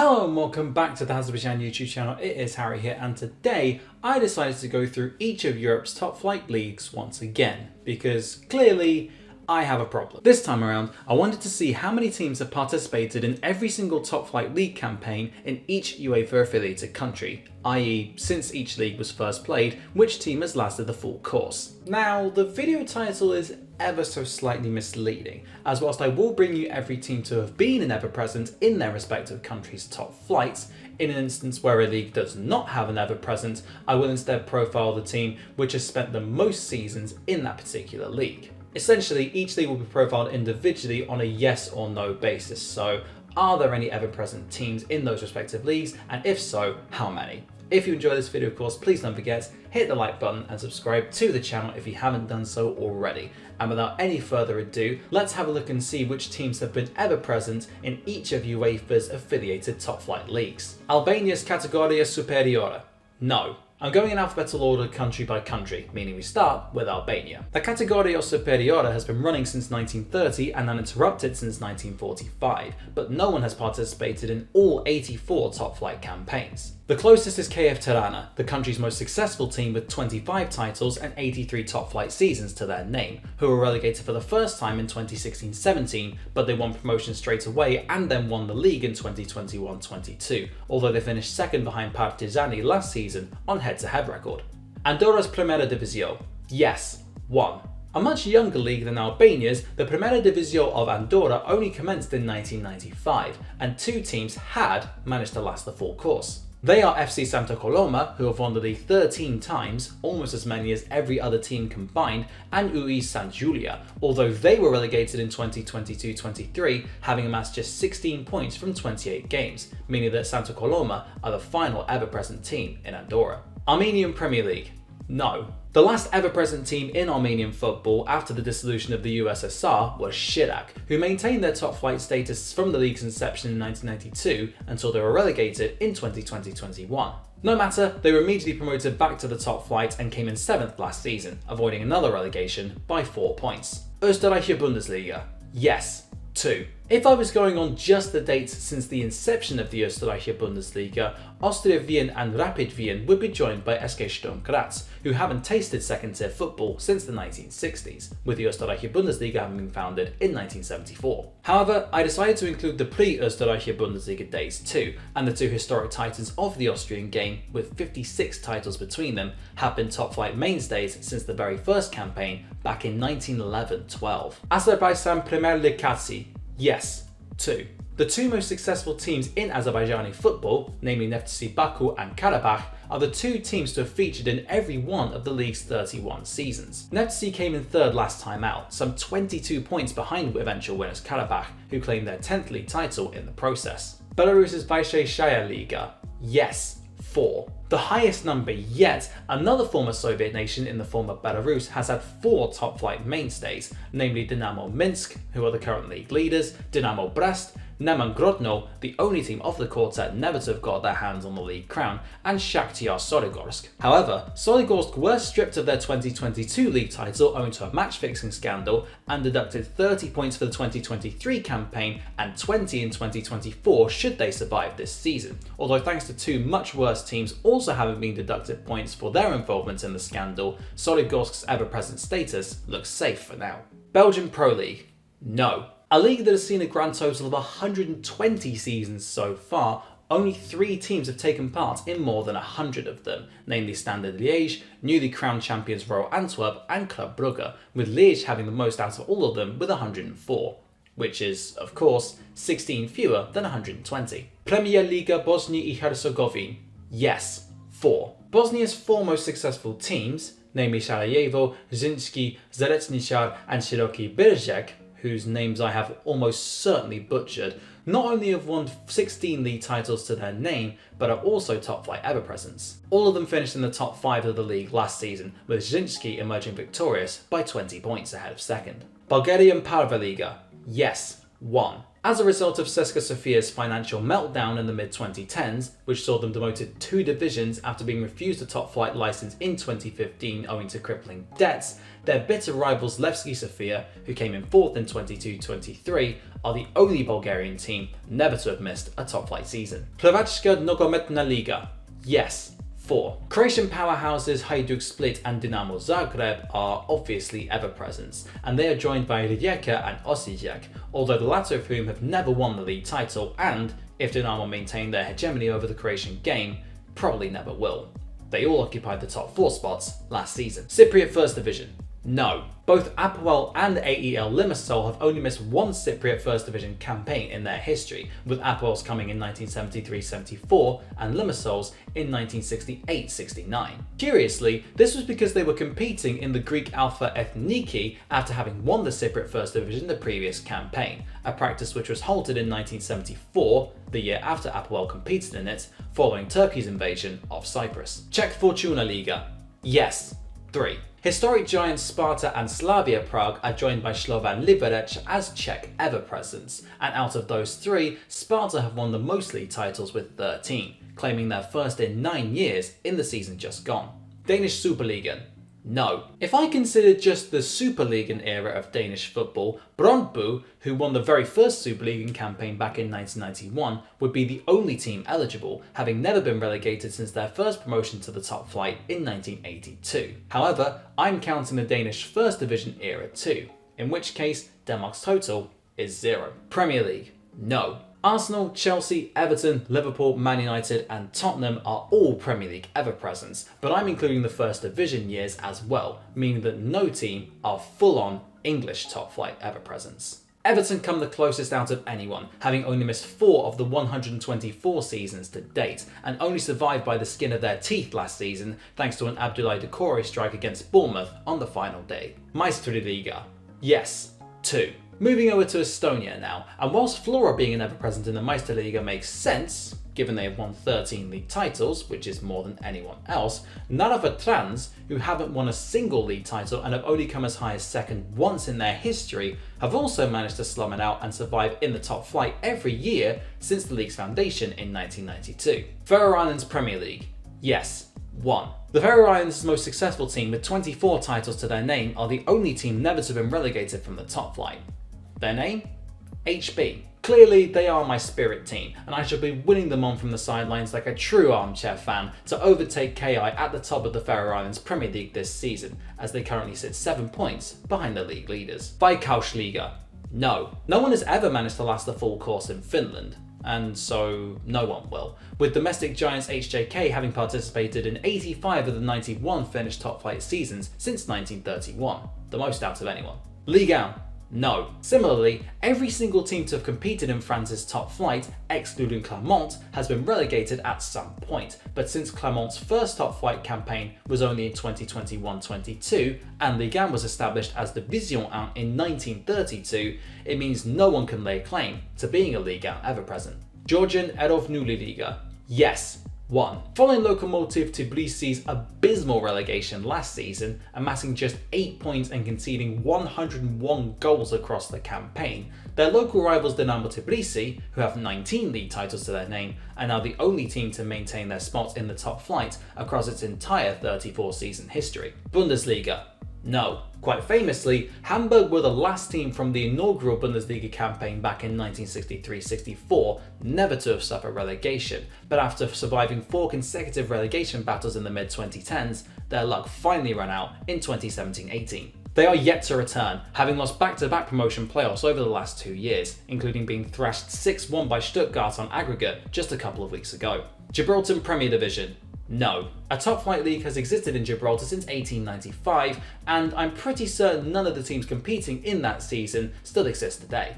Hello and welcome back to the Hazzabhajan YouTube channel. It is Harry here, and today I decided to go through each of Europe's top flight leagues once again, because clearly I have a problem. This time around, I wanted to see how many teams have participated in every single top flight league campaign in each UEFA affiliated country, i.e. since each league was first played, which team has lasted the full course. Now, the video title is ever so slightly misleading, as whilst I will bring you every team to have been and ever present in their respective country's top flights, in an instance where a league does not have an ever present, I will instead profile the team which has spent the most seasons in that particular league. Essentially, each league will be profiled individually on a yes or no basis, so are there any ever present teams in those respective leagues, and if so, how many? If you enjoyed this video, of course, please don't forget, hit the like button and subscribe to the channel if you haven't done so already. And without any further ado, let's have a look and see which teams have been ever present in each of UEFA's affiliated top flight leagues. Albania's Categoria Superiore. No. I'm going in alphabetical order country by country, meaning we start with Albania. The Categoria Superiore has been running since 1930 and uninterrupted since 1945, but no one has participated in all 84 top flight campaigns. The closest is KF Tirana, the country's most successful team with 25 titles and 83 top flight seasons to their name, who were relegated for the first time in 2016-17, but they won promotion straight away and then won the league in 2021-22, although they finished second behind Partizani last season on head-to-head record. Andorra's Primera Divisió. Yes, won. A much younger league than Albania's, the Primera Divisió of Andorra only commenced in 1995, and two teams had managed to last the full course. They are FC Santa Coloma, who have won the league 13 times, almost as many as every other team combined, and UI Sant Julia, although they were relegated in 2022-23, having amassed just 16 points from 28 games, meaning that Santa Coloma are the final ever-present team in Andorra. Armenian Premier League. No. The last ever-present team in Armenian football after the dissolution of the USSR was Shirak, who maintained their top flight status from the league's inception in 1992 until they were relegated in 2020-21. No matter, they were immediately promoted back to the top flight and came in 7th last season, avoiding another relegation by 4 points. Österreichische Bundesliga. Yes. 2. If I was going on just the dates since the inception of the Österreichische Bundesliga, Austria Wien and Rapid Wien would be joined by SK Sturm Graz, who haven't tasted second-tier football since the 1960s, with the Österreichische Bundesliga having been founded in 1974. However, I decided to include the pre-Österreichische Bundesliga days too, and the two historic titans of the Austrian game, with 56 titles between them, have been top-flight mainstays since the very first campaign back in 1911-12. Hazzabhajan Premier League. Yes, 2. The two most successful teams in Azerbaijani football, namely Neftchi Baku and Karabakh, are the two teams to have featured in every one of the league's 31 seasons. Neftchi came in 3rd last time out, some 22 points behind eventual winners Karabakh, who claimed their 10th league title in the process. Belarus's Vysheshaya Liga. Yes, 4. The highest number yet, another former Soviet nation in the former Belarus has had 4 top-flight mainstays, namely Dinamo Minsk, who are the current league leaders, Dinamo Brest, Neman Grodno, the only team of the quartet never to have got their hands on the league crown, and Shakhtar Soligorsk. However, Soligorsk were stripped of their 2022 league title owing to a match-fixing scandal and deducted 30 points for the 2023 campaign and 20 in 2024 should they survive this season, although thanks to two much worse teams also having been deducted points for their involvement in the scandal, Soligorsk's ever-present status looks safe for now. Belgian Pro League. No. A league that has seen a grand total of 120 seasons so far, only 3 teams have taken part in more than 100 of them, namely Standard Liège, newly crowned champions Royal Antwerp and Club Brugge, with Liège having the most out of all of them with 104, which is, of course, 16 fewer than 120. Premier Liga Bosnia and Herzegovina. Yes, 4. Bosnia's 4 most successful teams, namely Sarajevo, Zrinjski, Zvezdničar and Široki Brijeg, whose names I have almost certainly butchered, not only have won 16 league titles to their name, but are also top-flight ever-presents. All of them finished in the top 5 of the league last season, with Zrinjski emerging victorious by 20 points ahead of second. Bulgarian Parva Liga. Yes, 1. As a result of CSKA Sofia's financial meltdown in the mid-2010s, which saw them demoted 2 divisions after being refused a top-flight license in 2015 owing to crippling debts, their bitter rivals Levski Sofia, who came in 4th in 22-23, are the only Bulgarian team never to have missed a top-flight season. Hrvatska Nogometna Liga. Yes. 4. Croatian powerhouses Hajduk Split and Dinamo Zagreb are obviously ever-present, and they are joined by Rijeka and Osijek, although the latter of whom have never won the league title and, if Dinamo maintain their hegemony over the Croatian game, probably never will. They all occupied the top 4 spots last season. Cypriot First Division. No. Both Apoel and AEL Limassol have only missed 1 Cypriot First Division campaign in their history, with Apoel's coming in 1973-74 and Limassol's in 1968-69. Curiously, this was because they were competing in the Greek Alpha Ethniki after having won the Cypriot First Division the previous campaign, a practice which was halted in 1974, the year after Apoel competed in it, following Turkey's invasion of Cyprus. Czech Fortuna Liga. Yes. 3. Historic giants Sparta and Slavia Prague are joined by Slovan Liberec as Czech ever-presents, and out of those 3, Sparta have won the most league titles with 13, claiming their first in 9 years in the season just gone. Danish Superliga. No. If I consider just the Superliga era of Danish football, Brøndby, who won the very first Superliga campaign back in 1991, would be the only team eligible, having never been relegated since their first promotion to the top flight in 1982. However, I'm counting the Danish First Division era too, in which case Denmark's total is 0. Premier League. No. Arsenal, Chelsea, Everton, Liverpool, Man United and Tottenham are all Premier League ever-presents, but I'm including the First Division years as well, meaning that no team are full-on English top-flight ever-presents. Everton come the closest out of anyone, having only missed 4 of the 124 seasons to date, and only survived by the skin of their teeth last season thanks to an Abdoulaye Doucouré strike against Bournemouth on the final day. Meistriliiga. Yes. 2. Moving over to Estonia now, and whilst Flora being an ever-present in the Meistriliiga makes sense, given they have won 13 league titles, which is more than anyone else, Narva Trans, who haven't won a single league title and have only come as high as second once in their history, have also managed to slum it out and survive in the top flight every year since the league's foundation in 1992. Faroe Islands Premier League. Yes. 1. The Faroe Islands' most successful team with 24 titles to their name are the only team never to have been relegated from the top flight. Their name? HB. Clearly, they are my spirit team, and I shall be winning them on from the sidelines like a true armchair fan to overtake KI at the top of the Faroe Islands Premier League this season, as they currently sit 7 points behind the league leaders. Veikkausliiga. No. No one has ever managed to last the full course in Finland, and so no one will, with domestic giants HJK having participated in 85 of the 91 Finnish top flight seasons since 1931, the most out of anyone. Ligue 1. No. Similarly, every single team to have competed in France's top flight, excluding Clermont, has been relegated at some point, but since Clermont's first top flight campaign was only in 2021-22 and Ligue 1 was established as Division 1 in 1932, it means no one can lay claim to being a Ligue 1 ever-present. Georgian Erovnuli Yes. 1. Following Lokomotiv Tbilisi's abysmal relegation last season, amassing just 8 points and conceding 101 goals across the campaign, their local rivals Dinamo Tbilisi, who have 19 league titles to their name, are now the only team to maintain their spot in the top flight across its entire 34-season history. Bundesliga. No. Quite famously, Hamburg were the last team from the inaugural Bundesliga campaign back in 1963-64 never to have suffered relegation, but after surviving 4 consecutive relegation battles in the mid-2010s, their luck finally ran out in 2017-18. They are yet to return, having lost back-to-back promotion playoffs over the last 2 years, including being thrashed 6-1 by Stuttgart on aggregate just a couple of weeks ago. Gibraltar Premier Division. No. A top flight league has existed in Gibraltar since 1895, and I'm pretty certain none of the teams competing in that season still exist today.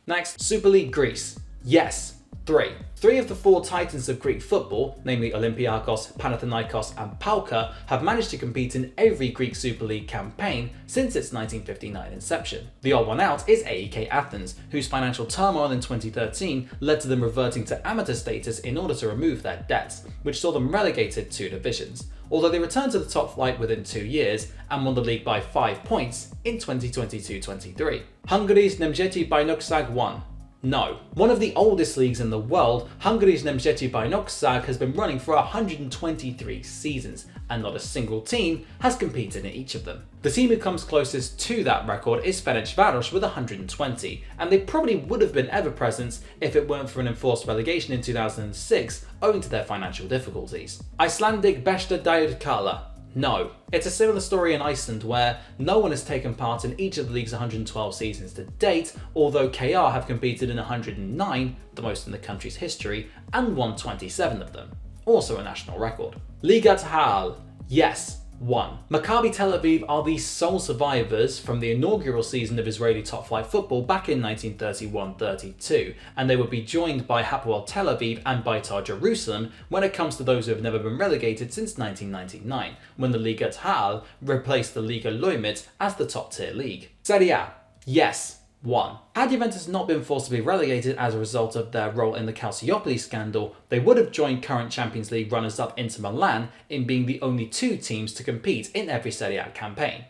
Next, Super League Greece. Yes. 3. 3 of the 4 titans of Greek football, namely Olympiakos, Panathinaikos and PAOK, have managed to compete in every Greek Super League campaign since its 1959 inception. The odd one out is AEK Athens, whose financial turmoil in 2013 led to them reverting to amateur status in order to remove their debts, which saw them relegated 2 divisions, although they returned to the top flight within 2 years and won the league by 5 points in 2022-23. Hungary's Nemzeti Bajnokság 1. No. One of the oldest leagues in the world, Hungary's Nemzeti Bajnokság, has been running for 123 seasons, and not a single team has competed in each of them. The team who comes closest to that record is Ferencváros with 120, and they probably would have been ever present if it weren't for an enforced relegation in 2006 owing to their financial difficulties. Icelandic Besta Dærdkala. No. It's a similar story in Iceland where no one has taken part in each of the league's 112 seasons to date, although KR have competed in 109, the most in the country's history, and won 27 of them. Also a national record. Ligat Ha'al. Yes. 1. Maccabi Tel Aviv are the sole survivors from the inaugural season of Israeli top-flight football back in 1931-32, and they would be joined by Hapoel Tel Aviv and Beitar Jerusalem when it comes to those who have never been relegated since 1999, when the Ligat Ha'al replaced the Liga Loimit as the top-tier league. Serie A. Yes. 1. Had Juventus not been forced to be relegated as a result of their role in the Calciopoli scandal, they would have joined current Champions League runners-up Inter Milan in being the only two teams to compete in every Serie A campaign.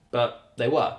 But they were.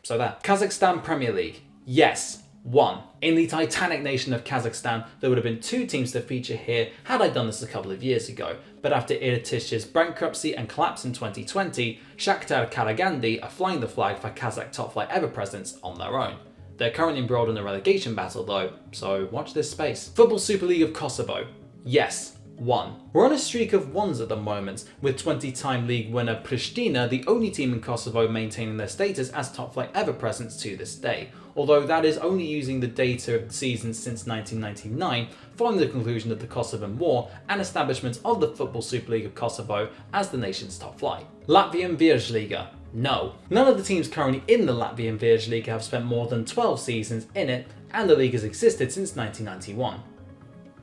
So there. Kazakhstan Premier League. Yes. 1. In the titanic nation of Kazakhstan, there would have been two teams to feature here had I done this a couple of years ago, but after Irtish's bankruptcy and collapse in 2020, Shakhtar Karagandhi are flying the flag for Kazakh top-flight ever-presence on their own. They're currently embroiled in a relegation battle though, so watch this space. Football Super League of Kosovo. Yes. 1. We're on a streak of ones at the moment, with 20-time league winner Pristina the only team in Kosovo maintaining their status as top-flight ever-presence to this day, although that is only using the data of the season since 1999, following the conclusion of the Kosovan War and establishment of the Football Super League of Kosovo as the nation's top flight. Latvian Virslīga. No. None of the teams currently in the Latvian Virslīga have spent more than 12 seasons in it, and the league has existed since 1991.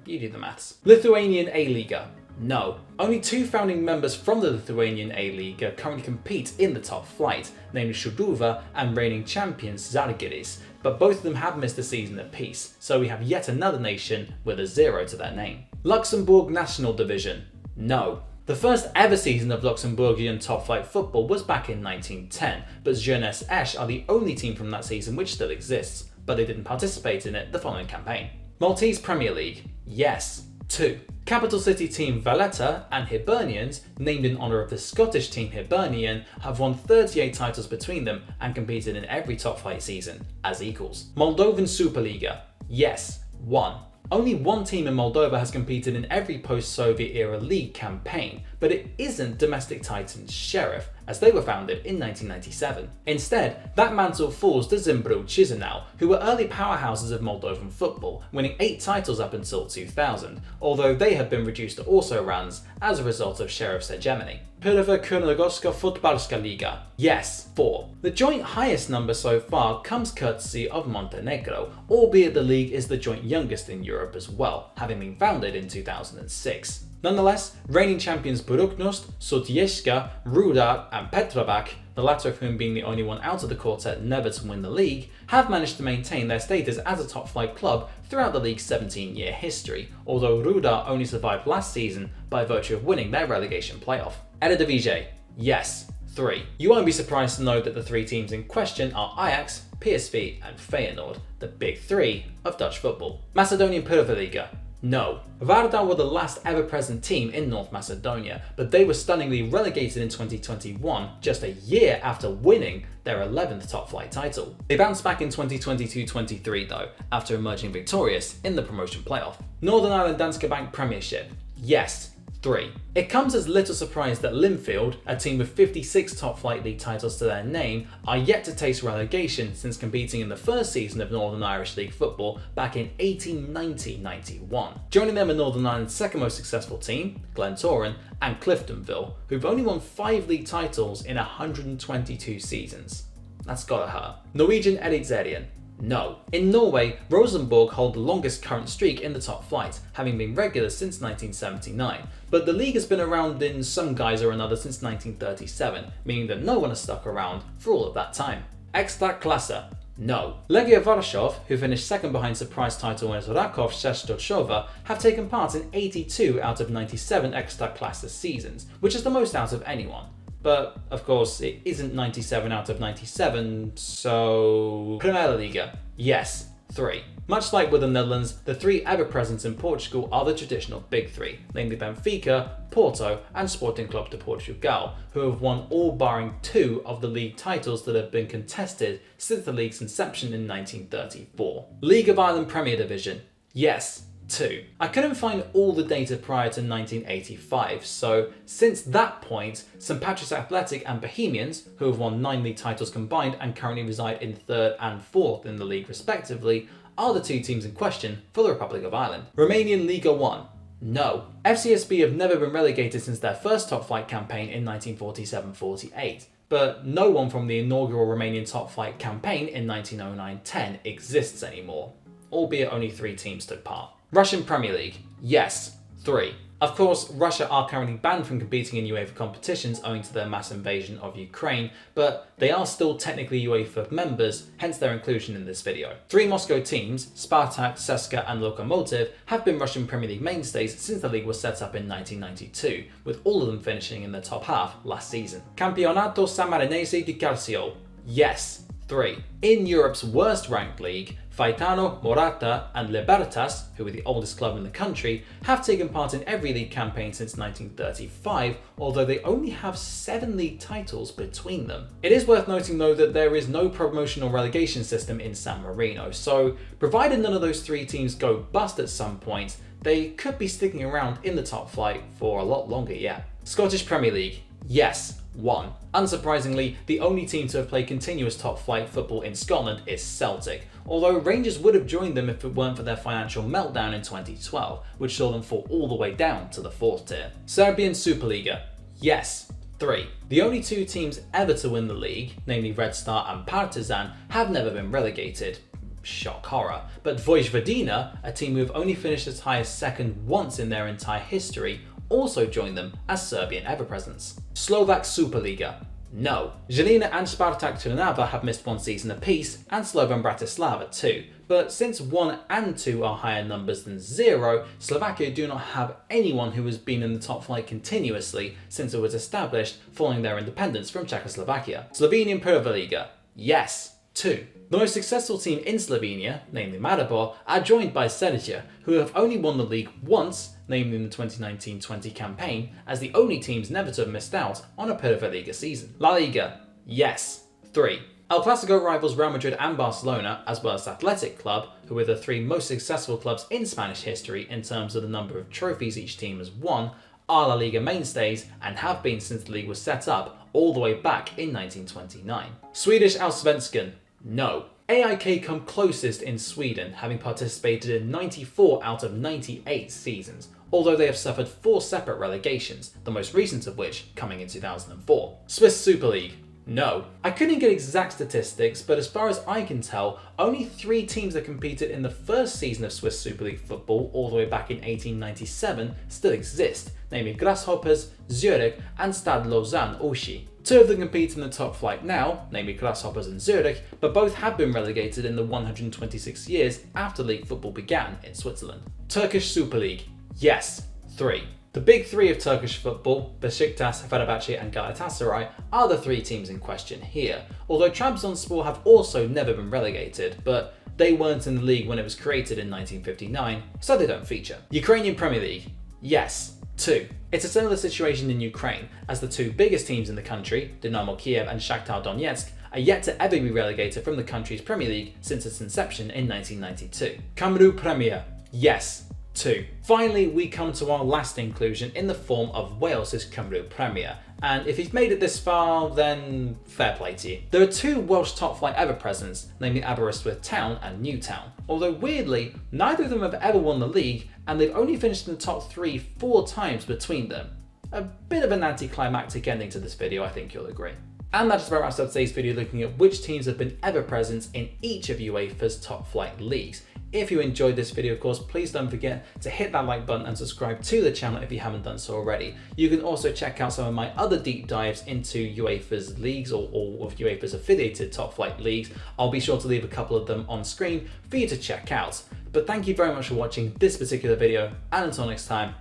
You do the maths. Lithuanian A-Liga. No. Only two founding members from the Lithuanian A-Liga currently compete in the top flight, namely Sūduva and reigning champions Žalgiris, but both of them have missed a season apiece, so we have yet another nation with a 0 to their name. Luxembourg National Division. No. The first ever season of Luxembourgian top-flight football was back in 1910, but Jeunesse Esch are the only team from that season which still exists, but they didn't participate in it the following campaign. Maltese Premier League. Yes. 2. Capital city team Valletta and Hibernians, named in honour of the Scottish team Hibernian, have won 38 titles between them and competed in every top-flight season, as equals. Moldovan Superliga. Yes. 1. Only one team in Moldova has competed in every post-Soviet era league campaign, but it isn't domestic titans Sheriff, as they were founded in 1997. Instead, that mantle falls to Zimbru Chisinau, who were early powerhouses of Moldovan football, winning 8 titles up until 2000, although they have been reduced to also-rans as a result of Sheriff's hegemony. Prva Crnogorska Fotbalska Liga. Yes. 4. The joint highest number so far comes courtesy of Montenegro, albeit the league is the joint youngest in Europe as well, having been founded in 2006. Nonetheless, reigning champions Budućnost, Sutjeska, Rudar and Petrovac, the latter of whom being the only one out of the quartet never to win the league, have managed to maintain their status as a top-flight club throughout the league's 17-year history, although Rudar only survived last season by virtue of winning their relegation playoff. Eredivisie. Yes. 3. You won't be surprised to know that the 3 teams in question are Ajax, PSV and Feyenoord, the big 3 of Dutch football. Macedonian Prva Liga. No. Vardar were the last ever present team in North Macedonia, but they were stunningly relegated in 2021, just a year after winning their 11th top-flight title. They bounced back in 2022-23 though, after emerging victorious in the promotion playoff. Northern Ireland Danske Bank Premiership. Yes. 3. It comes as little surprise that Linfield, a team with 56 top-flight league titles to their name, are yet to taste relegation since competing in the first season of Northern Irish League football back in 1890-91. Joining them are Northern Ireland's second most successful team, Glentoran, and Cliftonville, who've only won 5 league titles in 122 seasons. That's gotta hurt. Norwegian Eliteserien. No. In Norway, Rosenborg hold the longest current streak in the top flight, having been regular since 1979, but the league has been around in some guise or another since 1937, meaning that no one has stuck around for all of that time. Ekstraklasa. No. Legia Warsaw, who finished second behind surprise title winners Raków Częstochowa, have taken part in 82 out of 97 Ekstraklasa seasons, which is the most out of anyone. But, of course, it isn't 97 out of 97, so... Primera Liga. Yes. 3. Much like with the Netherlands, the 3 ever present in Portugal are the traditional big 3, namely Benfica, Porto and Sporting Club de Portugal, who have won all barring 2 of the league titles that have been contested since the league's inception in 1934. League of Ireland Premier Division, yes, 2. I couldn't find all the data prior to 1985, so since that point, St Patrick's Athletic and Bohemians, who have won 9 league titles combined and currently reside in 3rd and 4th in the league respectively, are the 2 teams in question for the Republic of Ireland. Romanian Liga 1. No. FCSB have never been relegated since their first top flight campaign in 1947-48, but no one from the inaugural Romanian top flight campaign in 1909-10 exists anymore, albeit only 3 teams took part. Russian Premier League, yes, 3. Of course, Russia are currently banned from competing in UEFA competitions owing to their mass invasion of Ukraine, but they are still technically UEFA members, hence their inclusion in this video. 3 Moscow teams, Spartak, CSKA and Lokomotiv, have been Russian Premier League mainstays since the league was set up in 1992, with all of them finishing in the top half last season. Campionato Sammarinese di Calcio, yes, 3. In Europe's worst ranked league, Faetano, Morata and Libertas, who are the oldest club in the country, have taken part in every league campaign since 1935, although they only have 7 league titles between them. It is worth noting though that there is no promotion or relegation system in San Marino, so provided none of those 3 teams go bust at some point, they could be sticking around in the top flight for a lot longer yet. Scottish Premier League, yes, 1. Unsurprisingly, the only team to have played continuous top flight football in Scotland is Celtic, although Rangers would have joined them if it weren't for their financial meltdown in 2012, which saw them fall all the way down to the 4th tier. Serbian Superliga, yes, 3. The only 2 teams ever to win the league, namely Red Star and Partizan, have never been relegated. Shock horror. But Vojvodina, a team who have only finished as high as 2nd once in their entire history, also joined them as Serbian ever-presents. Slovak Superliga, no. Žilina and Spartak Trnava have missed 1 season apiece, and Slovan Bratislava too, but since 1 and 2 are higher numbers than 0, Slovakia do not have anyone who has been in the top flight continuously since it was established following their independence from Czechoslovakia. Slovenian Prva Liga, yes, 2. The most successful team in Slovenia, namely Maribor, are joined by Celje, who have only won the league once, namely in the 2019-20 campaign, as the only teams never to have missed out on a Prva Liga season. La Liga, yes, 3. El Clasico rivals Real Madrid and Barcelona, as well as Athletic Club, who are the 3 most successful clubs in Spanish history in terms of the number of trophies each team has won, are La Liga mainstays and have been since the league was set up all the way back in 1929. Swedish Allsvenskan, no. AIK come closest in Sweden, having participated in 94 out of 98 seasons, although they have suffered 4 separate relegations, the most recent of which coming in 2004. Swiss Super League, no. I couldn't get exact statistics, but as far as I can tell, only 3 teams that competed in the first season of Swiss Super League football all the way back in 1897 still exist, namely Grasshoppers, Zurich and Stade Lausanne Ouchy. 2 of them compete in the top flight now, namely Grasshoppers and Zurich, but both have been relegated in the 126 years after league football began in Switzerland. Turkish Super League, yes, 3. The big 3 of Turkish football, Besiktas, Fenerbahce and Galatasaray, are the 3 teams in question here, although Trabzonspor have also never been relegated, but they weren't in the league when it was created in 1959, so they don't feature. Ukrainian Premier League, yes, 2. It's a similar situation in Ukraine, as the 2 biggest teams in the country, Dinamo Kiev and Shakhtar Donetsk, are yet to ever be relegated from the country's Premier League since its inception in 1992. Cymru Premier, yes, 2. Finally, we come to our last inclusion in the form of Wales's Cymru Premier, and if you've made it this far, then fair play to you. There are 2 Welsh top flight ever presents, namely Aberystwyth Town and Newtown, although weirdly, neither of them have ever won the league, and they've only finished in the top 3 4 times between them. A bit of an anticlimactic ending to this video, I think you'll agree. And that just about wraps up today's video looking at which teams have been ever present in each of UEFA's top flight leagues. If you enjoyed this video, of course, please don't forget to hit that like button and subscribe to the channel if you haven't done so already. You can also check out some of my other deep dives into UEFA's leagues or all of UEFA's affiliated top flight leagues. I'll be sure to leave a couple of them on screen for you to check out. But thank you very much for watching this particular video, and until next time,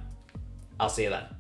I'll see you then.